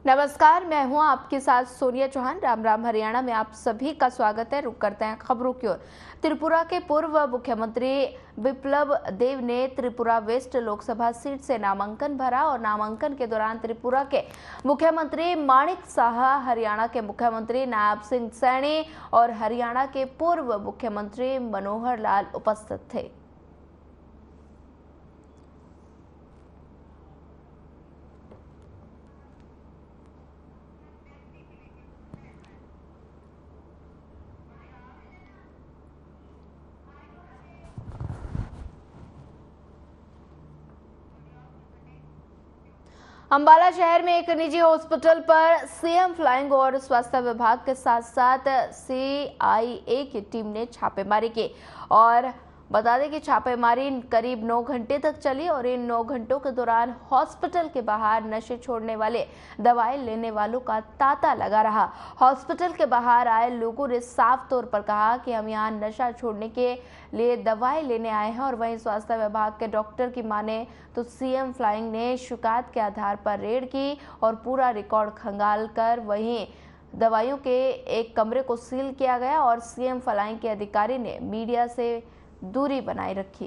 नमस्कार, मैं हूं आपके साथ सोनिया चौहान। राम राम हरियाणा में आप सभी का स्वागत है। रुक करते हैं खबरों की ओर। त्रिपुरा के पूर्व मुख्यमंत्री विप्लव देव ने त्रिपुरा वेस्ट लोकसभा सीट से नामांकन भरा और नामांकन के दौरान त्रिपुरा के मुख्यमंत्री माणिक साहा, हरियाणा के मुख्यमंत्री नायब सिंह सैनी और हरियाणा के पूर्व मुख्यमंत्री मनोहर लाल उपस्थित थे। अंबाला शहर में एक निजी हॉस्पिटल पर सीएम फ्लाइंग और स्वास्थ्य विभाग के साथ साथ सीआईए की टीम ने छापेमारी की और बता दें कि छापेमारी करीब 9 घंटे तक चली और इन 9 घंटों के दौरान हॉस्पिटल के बाहर नशे छोड़ने वाले दवाई लेने वालों का तांता लगा रहा। हॉस्पिटल के बाहर आए लोगों ने साफ तौर पर कहा कि हम यहाँ नशा छोड़ने के लिए दवाई लेने आए हैं और वहीं स्वास्थ्य विभाग के डॉक्टर की माने तो सीएम फ्लाइंग ने शिकायत के आधार पर रेड की और पूरा रिकॉर्ड खंगाल कर वहीं दवाइयों के एक कमरे को सील किया गया और सीएम फ्लाइंग के अधिकारी ने मीडिया से दूरी बनाए रखी।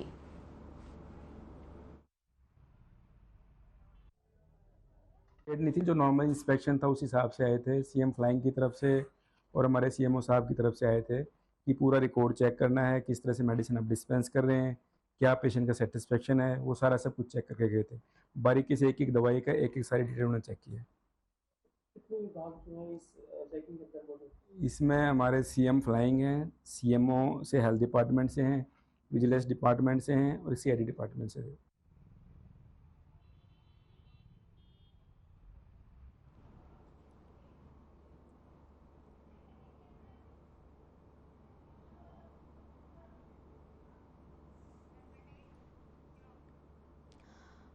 नहीं थी, जो नॉर्मल इंस्पेक्शन था उस हिसाब से आए थे सीएम फ्लाइंग की तरफ से और हमारे सीएमओ साहब की तरफ से आए थे कि पूरा रिकॉर्ड चेक करना है, किस तरह से मेडिसिन आप डिस्पेंस कर रहे हैं, क्या पेशेंट का सेटिस्फेक्शन है, वो सारा सब कुछ चेक करके गए थे। बारीकी से एक एक दवाई का एक एक सारी डिटेल उन्होंने चेक किया। कितने विभाग जो है इस चेकिंग के अंदर? इसमें हमारे सीएम फ्लाइंग हैं, सीएमओ से हेल्थ डिपार्टमेंट से हैं, विजिलेंस डिपार्टमेंट से हैं और सीआईडी डिपार्टमेंट से हैं।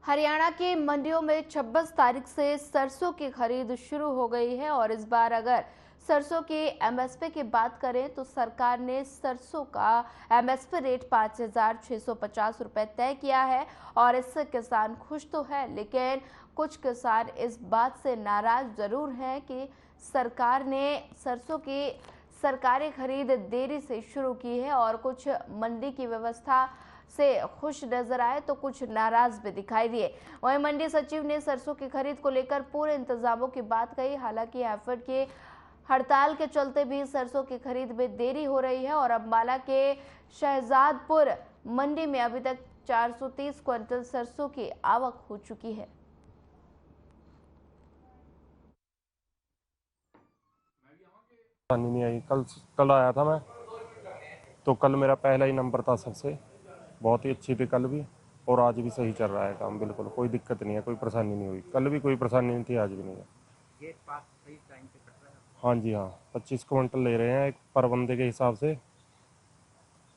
हरियाणा की मंडियों में 26 तारीख से सरसों की खरीद शुरू हो गई है और इस बार अगर सरसों की एमएसपी की बात करें तो सरकार ने सरसों का एमएसपी रेट 5,650 रुपए तय किया है और इससे किसान खुश तो है, लेकिन कुछ किसान इस बात से नाराज जरूर हैं कि सरकार ने सरसों की सरकारी खरीद देरी से शुरू की है और कुछ मंडी की व्यवस्था से खुश नजर आए तो कुछ नाराज भी दिखाई दिए। वहीं मंडी सचिव ने सरसों की खरीद को लेकर पूरे इंतजामों की बात कही। हालांकि एफर्ट की हड़ताल के चलते भी सरसों की खरीद में देरी हो रही है और अंबाला के शहजादपुर मंडी में अभी तक 430 क्विंटल सरसों की आवक हो चुकी है। नहीं आई, कल आया था मैं, तो कल मेरा पहला ही नंबर था सबसे, बहुत ही अच्छी थी कल भी और आज भी सही चल रहा है काम, बिल्कुल कोई दिक्कत नहीं है, कोई परेशानी नहीं हुई। कल भी कोई परेशानी नहीं थी, आज भी नहीं है। गेट पास सही टाइम पे कट रहा है? हाँ जी हाँ, 25 क्विंटल ले रहे हैं एक पर बंदे के हिसाब से।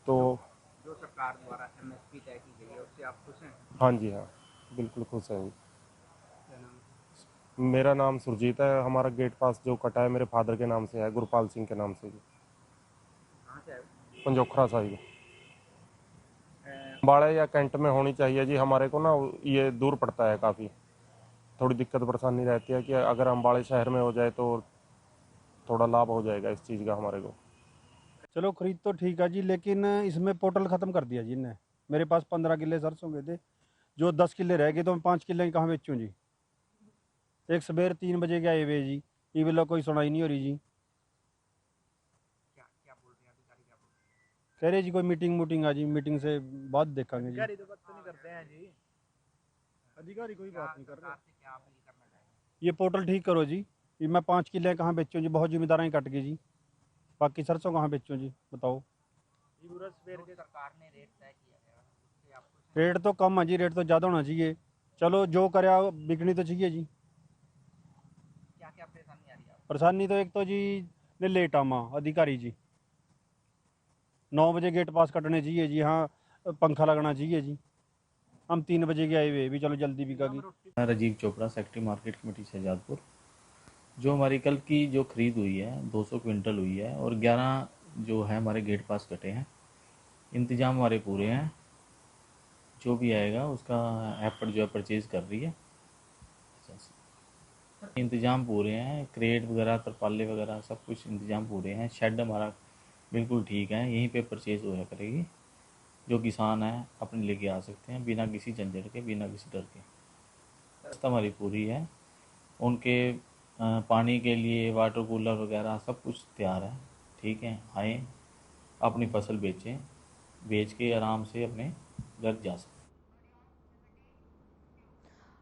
तो जो सरकार द्वारा एमएसपी तय की गई है उससे आप खुश हैं? हाँ जी हाँ, बिल्कुल खुश हैं। मेरा नाम सुरजीत है। हमारा गेट पास जो कटा है मेरे फादर के नाम से है, गुरपाल सिंह के नाम से। कहाँ से है? पंजोखरा साहिब। अंबाला या कैंट में होनी चाहिए जी। हमारे को ना ये दूर पड़ता है काफ़ी, थोड़ी दिक्कत परेशानी रहती है कि अगर अंबाला शहर में हो जाए तो थोड़ा लाभ हो जाएगा इस चीज़ का हमारे को। चलो खरीद तो ठीक है जी, लेकिन इसमें पोर्टल ख़त्म कर दिया जी इनने। मेरे पास 15 किले सरसों के थे, जो 10 किले रह गए तो मैं 5 किले कहाँ बेचूँ जी। एक सवेर 3 बजे के आए हुए जी, ये बिल्कुल कोई सुनाई नहीं हो रही जी। क्या बोल रहे हैं अधिकारी, क्या बोल रहे हैं? कह रहे जी कोई मीटिंग आ जी, मीटिंग से बाद देखेंगे जी। अधिकारी तो बात नहीं करते हैं जी, अधिकारी कोई बात नहीं कर रहे। क्या अपील करना चाहेंगे? ये पोर्टल ठीक करो जी, ये मैं 5 किले कहाँ बेचूँ जी, बहुत जिम्मेदाराएँ कट गई जी। बाकी सरसों कहाँ बेचूँ जी, बताओ। सरकार ने रेट तय किया है उससे आप खुश हैं? रेट तो कम है जी, रेट तो ज़्यादा होना चाहिए। चलो जो करे बिकनी तो चाहिए जी। क्या क्या परेशानी आ रही है? परेशानी तो एक तो जी ने लेट आमा अधिकारी जी, 9 बजे गेट पास कटने चाहिए जी, हाँ पंखा लगना चाहिए जी। हम 3 बजे के आए हुए भी, चलो जल्दी बिकागी। Rajeev Chopra, secretary market committee Shahzadpur. जो हमारी कल की जो खरीद हुई है 200 क्विंटल हुई है और 11 जो है हमारे गेट पास कटे हैं, इंतज़ाम हमारे पूरे हैं। जो भी आएगा उसका ऐप पर जो है परचेज़ कर रही है। इंतज़ाम पूरे हैं, क्रेट वगैरह, तरपाले वगैरह सब कुछ इंतज़ाम पूरे हैं। शेड हमारा बिल्कुल ठीक है, यहीं पे परचेज़ होया करेगी। जो किसान है अपने लेके आ सकते हैं बिना किसी झंझट के, बिना किसी डर के। व्यवस्था हमारी पूरी है। उनके पानी के लिए वाटर कूलर वगैरह सब कुछ तैयार है। ठीक है, आएँ अपनी फसल बेचें, बेच के आराम से अपने घर जा सकते हैं।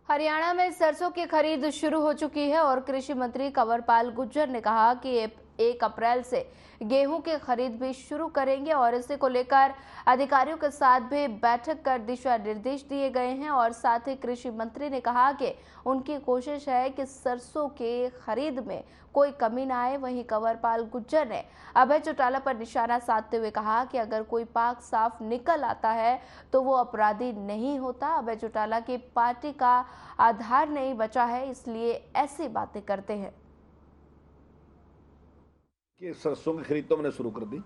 हरियाणा में सरसों की खरीद शुरू हो चुकी है और कृषि मंत्री कंवरपाल गुर्जर ने कहा कि 1 अप्रैल से गेहूं की खरीद भी शुरू करेंगे और इसी को लेकर अधिकारियों के साथ भी बैठक कर दिशा निर्देश दिए गए हैं। और साथ ही कृषि मंत्री ने कहा कि उनकी कोशिश है कि सरसों की खरीद में कोई कमी न आए। वहीं कंवरपाल गुर्जर ने अभय चौटाला पर निशाना साधते हुए कहा कि अगर कोई पाक साफ निकल आता है तो वो अपराधी नहीं होता। अभय चौटाला की पार्टी का आधार नहीं बचा है, इसलिए ऐसी बातें करते हैं। कि सरसों की खरीद तो मैंने शुरू कर दी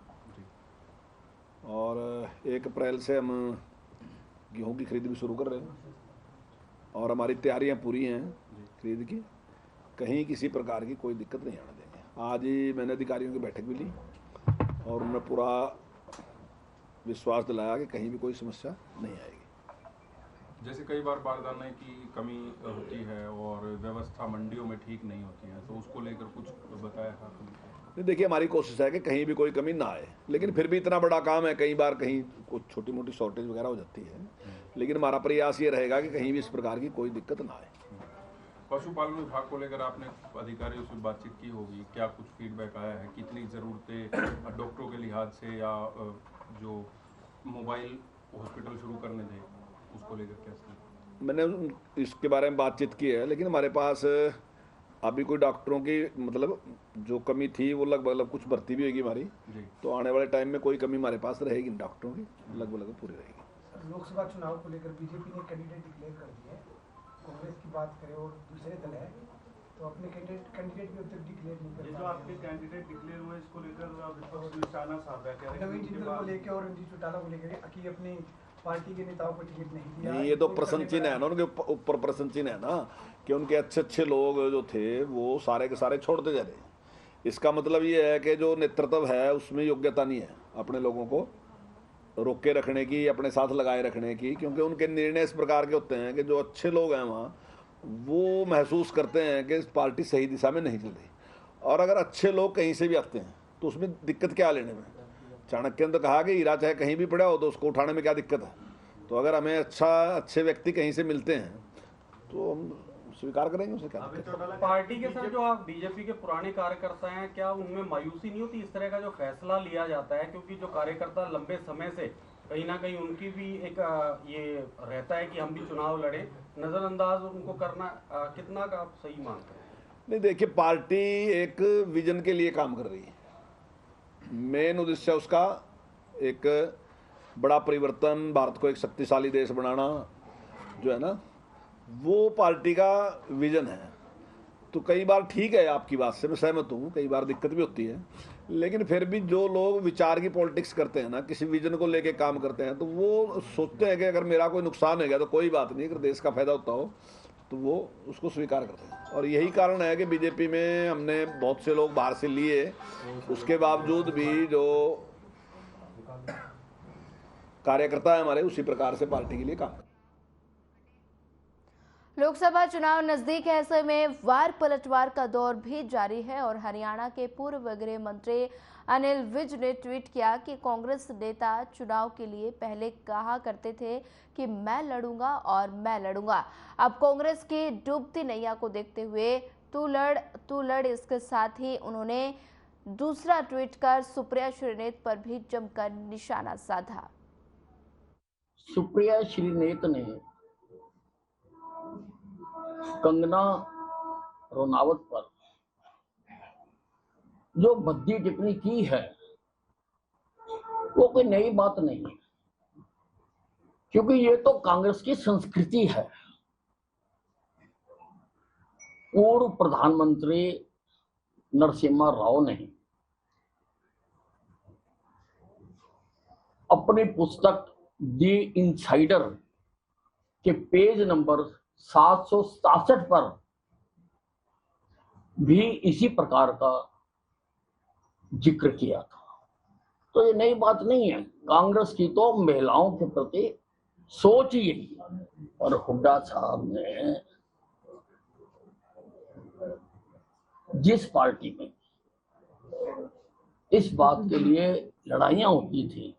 और 1 अप्रैल से हम गेहूं की खरीद भी शुरू कर रहे हैं और हमारी तैयारियां पूरी हैं खरीद की। कहीं किसी प्रकार की कोई दिक्कत नहीं आने देंगे। आज ही मैंने अधिकारियों की बैठक भी ली और उन्होंने पूरा विश्वास दिलाया कि कहीं भी कोई समस्या नहीं आएगी। जैसे कई बार बारदाने की कमी होती है और व्यवस्था मंडियों में ठीक नहीं होती है, तो उसको लेकर कुछ बताया था? नहीं, देखिए हमारी कोशिश है कि कहीं भी कोई कमी ना आए, लेकिन फिर भी इतना बड़ा काम है, कई बार कहीं कुछ छोटी मोटी शॉर्टेज वगैरह हो जाती है, लेकिन हमारा प्रयास ये रहेगा कि कहीं भी इस प्रकार की कोई दिक्कत ना आए। पशुपालन विभाग को लेकर आपने अधिकारियों से बातचीत की होगी, क्या कुछ फीडबैक आया है? कितनी ज़रूरतें डॉक्टरों के लिहाज से या जो मोबाइल हॉस्पिटल शुरू करने थे उसको लेकर कैसे? मैंने इसके बारे में बातचीत की है, लेकिन हमारे पास अभी कोई डॉक्टरों की मतलब जो कमी थी वो लगभग कुछ भर्ती भी होगी हमारी, तो आने वाले टाइम में कोई कमी हमारे पास रहेगी डॉक्टरों की, लगभग पूरी रहेगी। लोकसभा चुनाव को लेकर बीजेपी ने कैंडिडेट डिक्लेयर कर दिया है। कांग्रेस की बात करें और दूसरे दल है तो अपने कैंडिडेट भी अब तक डिक्लेयर नहीं कर। जो आपके कैंडिडेट डिक्लेयर हुए इसको लेकर विपक्ष निशाना साधा है, नवीन जिंदल को लेकर और रणजीत चौटाला को लेकर कि अपनी पार्टी के नेताओं को टिकट नहीं दिया। नहीं, ये तो प्रश्न चिन्ह है ना, उनके ऊपर प्रश्न चिन्ह है ना कि उनके अच्छे अच्छे लोग जो थे वो सारे के सारे छोड़ते जा रहे हैं। इसका मतलब ये है कि जो नेतृत्व है उसमें योग्यता नहीं है अपने लोगों को रोक के रखने की, अपने साथ लगाए रखने की, क्योंकि उनके निर्णय इस प्रकार के होते हैं कि जो अच्छे लोग हैं वहाँ वो महसूस करते हैं कि पार्टी सही दिशा में नहीं चल रही। और अगर अच्छे लोग कहीं से भी आते हैं तो उसमें दिक्कत क्या लेने में? चाणक्य ने तो कहा कि हीरा चाहे कहीं भी पड़ा हो तो उसको उठाने में क्या दिक्कत है। तो अगर हमें अच्छे व्यक्ति कहीं से मिलते हैं तो हम स्वीकार करेंगे, उसे क्या दिक्कत है। पार्टी के साथ जो आप बीजेपी के पुराने कार्यकर्ता हैं, क्या उनमें मायूसी नहीं होती इस तरह का जो फैसला लिया जाता है? क्योंकि जो कार्यकर्ता लंबे समय से कहीं ना कहीं उनकी भी एक ये रहता है कि हम भी चुनाव लड़े, नजरअंदाज उनको करना कितना का आप सही मानते हैं? नहीं, देखिए पार्टी एक विजन के लिए काम कर रही है। मेन उद्देश्य उसका एक बड़ा परिवर्तन, भारत को एक शक्तिशाली देश बनाना जो है ना, वो पार्टी का विजन है। तो कई बार ठीक है, आपकी बात से मैं सहमत हूँ, कई बार दिक्कत भी होती है, लेकिन फिर भी जो लोग विचार की पॉलिटिक्स करते हैं ना, किसी विजन को लेके काम करते हैं, तो वो सोचते हैं कि अगर मेरा कोई नुकसान हो गया तो कोई बात नहीं, अगर देश का फायदा होता हो तो वो उसको स्वीकार करते हैं। और यही कारण है कि बीजेपी में हमने बहुत से लोग बाहर से लिए, उसके बावजूद भी जो कार्यकर्ता है हमारे उसी प्रकार से पार्टी के लिए काम। लोकसभा चुनाव नजदीक है, ऐसे में वार पलटवार का दौर भी जारी है और हरियाणा के पूर्व गृह मंत्री अनिल विज ने ट्वीट किया कि कांग्रेस नेता चुनाव के लिए पहले कहा करते थे कि मैं लड़ूंगा और मैं लड़ूंगा। अब कांग्रेस की डूबती नैया को देखते हुए तू लड़, इसके साथ ही उन्होंने दूसरा ट्वीट कर सुप्रिया श्रीनेत पर भी जमकर निशाना साधा। सुप्रिया श्रीनेत ने कंगना रनौत पर जो भद्दी टिप्पणी की है वो कोई नई बात नहीं है, क्योंकि ये तो कांग्रेस की संस्कृति है। पूर्व प्रधानमंत्री नरसिम्हा राव ने अपनी पुस्तक दी इनसाइडर के पेज नंबर 767 पर भी इसी प्रकार का जिक्र किया था। तो ये नई बात नहीं है। कांग्रेस की तो महिलाओं के प्रति सोच ही यही है। और हुड्डा साहब ने जिस पार्टी में इस बात के लिए लड़ाइयां होती थी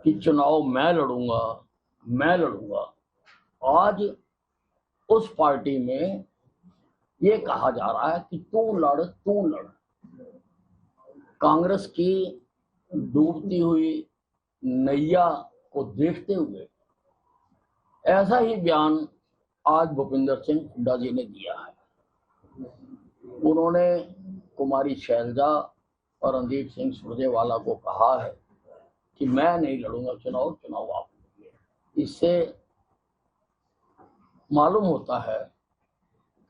कि चुनाव मैं लड़ूंगा, आज उस पार्टी में ये कहा जा रहा है कि तू लड़। कांग्रेस की डूबती हुई नैया को देखते हुए ऐसा ही बयान आज भूपिंदर सिंह हुड्डा जी ने दिया है। उन्होंने कुमारी शैलजा और रणदीप सिंह सुरजेवाला को कहा है कि मैं नहीं लड़ूंगा चुनाव आप लड़िए। इससे मालूम होता है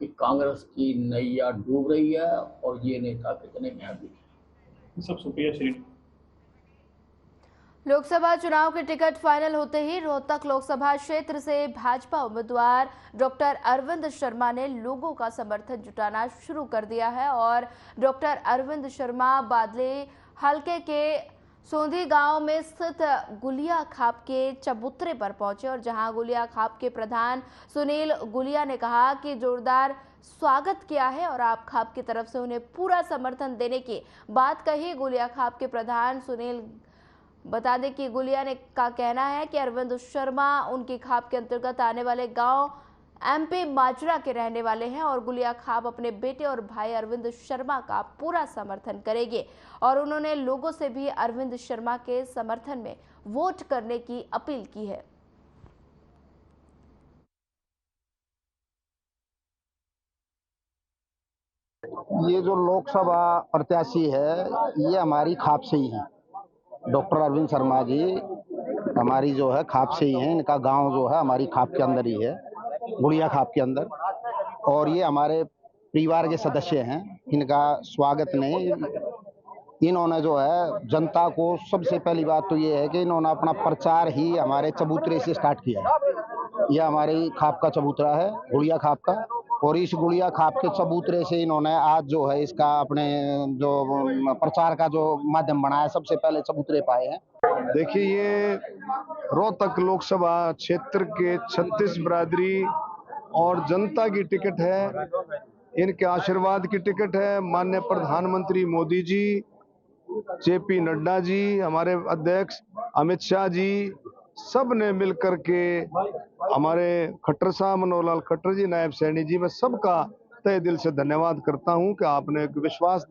कि कांग्रेस की नैया डूब रही है और ये नेता कितने मेहनती हैं। सब शुक्रिया श्री। लोकसभा चुनाव के टिकट फाइनल होते ही रोहतक लोकसभा क्षेत्र से भाजपा उम्मीदवार डॉक्टर अरविंद शर्मा ने लोगों का समर्थन जुटाना शुरू कर दिया है और डॉक्टर अरविंद शर्मा बादले हलके के सोंधी गांव में स्थित गुलिया खाप के चबूतरे पर पहुंचे और जहां गुलिया खाप के प्रधान सुनील गुलिया ने कहा कि जोरदार स्वागत किया है और आप खाप की तरफ से उन्हें पूरा समर्थन देने की बात कही। गुलिया खाप के प्रधान सुनील बता दें कि गुलिया ने का कहना है कि अरविंद शर्मा उनकी खाप के अंतर्गत आने वाले गांव एमपी माजरा के रहने वाले हैं और गुलिया खाप अपने बेटे और भाई अरविंद शर्मा का पूरा समर्थन करेंगे और उन्होंने लोगों से भी अरविंद शर्मा के समर्थन में वोट करने की अपील की है। ये जो लोकसभा प्रत्याशी है ये हमारी खाप से ही है। डॉक्टर अरविंद शर्मा जी हमारी जो है खाप से ही है। इनका गांव जो है हमारी खाप के अंदर ही है, गुड़िया खाप के अंदर, और ये हमारे परिवार के सदस्य हैं। इनका स्वागत नहीं, इन्होंने जो है जनता को, सबसे पहली बात तो ये है कि इन्होंने अपना प्रचार ही हमारे चबूतरे से स्टार्ट किया है। यह हमारी खाप का चबूतरा है, गुड़िया खाप का, और इस गुड़िया खाप के चबूतरे से इन्होंने आज जो है इसका अपने जो प्रचार का जो माध्यम बनाया, सबसे पहले चबूतरे पाए हैं। देखिए, ये रोहतक लोकसभा क्षेत्र के 36 बिरादरी और जनता की टिकट है। इनके आशीर्वाद की टिकट है। माननीय प्रधानमंत्री मोदी जी, जेपी नड्डा जी, हमारे अध्यक्ष अमित शाह जी, सब ने मिलकर के हमारे खट्टर साहब, मनोहर लाल खट्टर जी, नायब सैनी जी, मैं सबका तहे दिल से धन्यवाद करता हूं कि आपने एक विश्वास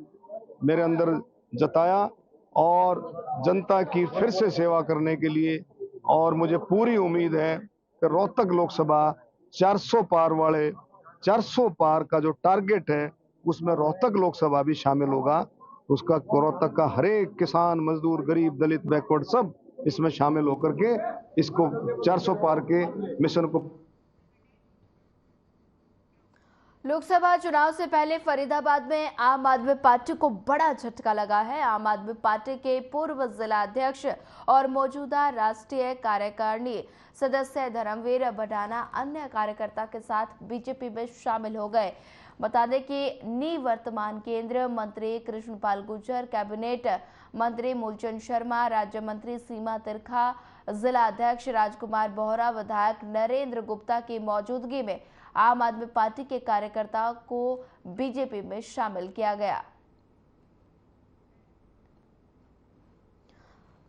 मेरे अंदर जताया और जनता की फिर से सेवा करने के लिए। और मुझे पूरी उम्मीद है कि रोहतक लोकसभा 400 पार का जो टारगेट है उसमें रोहतक लोकसभा भी शामिल होगा। उसका रोहतक का हर एक किसान, मजदूर, गरीब, दलित, बैकवर्ड सब इसमें शामिल होकर के इसको 400 पार के मिशन को। लोकसभा चुनाव से पहले फरीदाबाद में आम आदमी पार्टी को बड़ा झटका लगा है। आम आदमी पार्टी के पूर्व जिला अध्यक्ष और मौजूदा राष्ट्रीय कार्यकारिणी सदस्य धर्मवीर भडाना अन्य कार्यकर्ता के साथ बीजेपी में शामिल हो गए। बता दें कि निवर्तमान केंद्रीय मंत्री कृष्णपाल गुर्जर, कैबिनेट मंत्री मूलचंद शर्मा, राज्य मंत्री सीमा तिरखा, जिला अध्यक्ष राजकुमार बोहरा, विधायक नरेंद्र गुप्ता की मौजूदगी में आम आदमी पार्टी के कार्यकर्ताओं को बीजेपी में शामिल किया गया।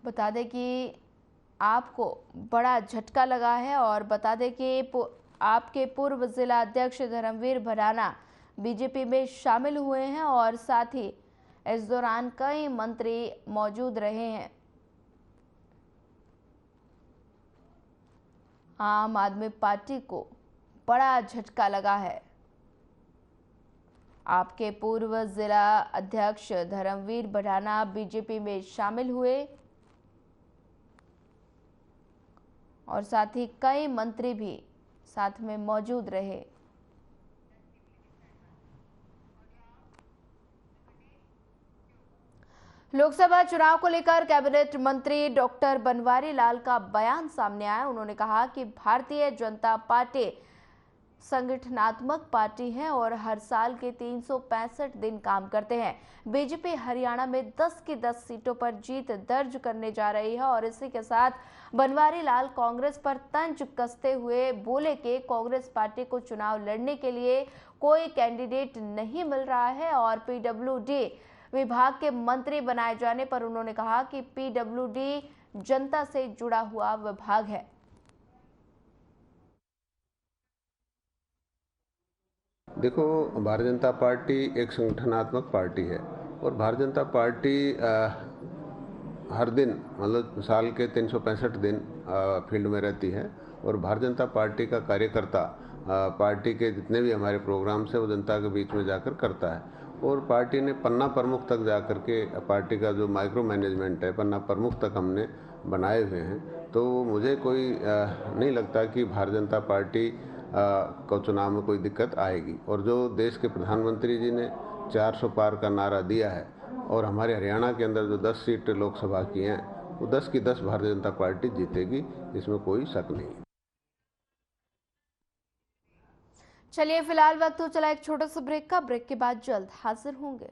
बता दें कि आपको बड़ा झटका लगा है और बता दें कि आपके पूर्व जिला अध्यक्ष धर्मवीर भडाना बीजेपी में शामिल हुए हैं और साथ ही इस दौरान कई मंत्री मौजूद रहे हैं। आम आदमी पार्टी को बड़ा झटका लगा है। आपके पूर्व जिला अध्यक्ष धर्मवीर भडाना बीजेपी में शामिल हुए और साथ ही कई मंत्री भी साथ में मौजूद रहे। लोकसभा चुनाव को लेकर कैबिनेट मंत्री डॉक्टर बनवारी लाल का बयान सामने आया। उन्होंने कहा कि भारतीय जनता पार्टी संगठनात्मक पार्टी है और हर साल के 365 दिन काम करते हैं। बीजेपी हरियाणा में 10 की 10 सीटों पर जीत दर्ज करने जा रही है और इसी के साथ बनवारी लाल कांग्रेस पर तंज कसते हुए बोले कि कांग्रेस पार्टी को चुनाव लड़ने के लिए कोई कैंडिडेट नहीं मिल रहा है और पीडब्ल्यूडी विभाग के मंत्री बनाए जाने पर उन्होंने कहा कि पीडब्ल्यूडी जनता से जुड़ा हुआ विभाग है। देखो, भारतीय जनता पार्टी एक संगठनात्मक पार्टी है और भारतीय जनता पार्टी हर दिन मतलब साल के 365 दिन फील्ड में रहती है और भारतीय जनता पार्टी का कार्यकर्ता पार्टी के जितने भी हमारे प्रोग्राम्स है वो जनता के बीच में जाकर करता है और पार्टी ने पन्ना प्रमुख तक जाकर के पार्टी का जो माइक्रो मैनेजमेंट है पन्ना प्रमुख तक हमने बनाए हुए हैं। तो मुझे कोई नहीं लगता कि भारतीय जनता पार्टी को चुनाव में कोई दिक्कत आएगी और जो देश के प्रधानमंत्री जी ने 400 पार का नारा दिया है और हमारे हरियाणा के अंदर जो 10 सीट लोकसभा की हैं वो 10 की 10 भारतीय जनता पार्टी जीतेगी, इसमें कोई शक नहीं। चलिए फिलहाल वक्त हो चला एक छोटा सा ब्रेक का। ब्रेक के बाद जल्द हाजिर होंगे।